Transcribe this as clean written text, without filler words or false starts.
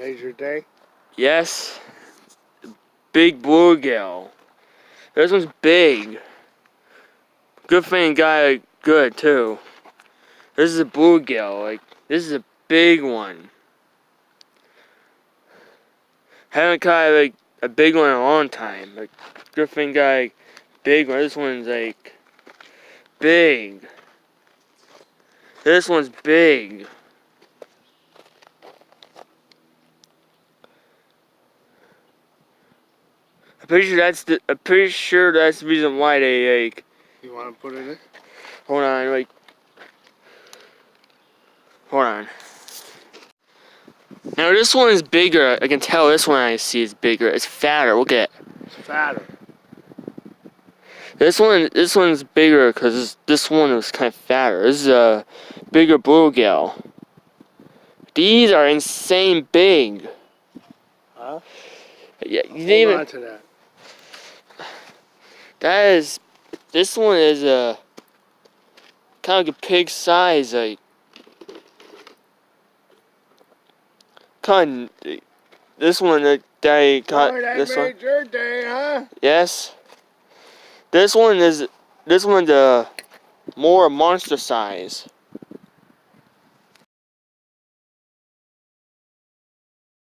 Measure day? Yes. Big bluegill. This one's big. Good thing got it good too. This is a bluegill. Like, this is a big one. Haven't caught like a big one in a long time. Like, good thing got a big one. This one's like big. This one's big. I'm pretty sure that's the reason why they like. You want to put it in? Hold on, like. Hold on. Now this one is bigger. I can tell this one I see is bigger. It's fatter. Look at it. It's fatter. This one's bigger because this one was kind of fatter. This is a bigger bluegill. These are insane big. Huh? Yeah, you didn't Hold even. on to that. That is. This one is a kind of like a pig size. Like. This one that I caught. Boy, that This one. made your day, huh? Yes. This one's more monster size.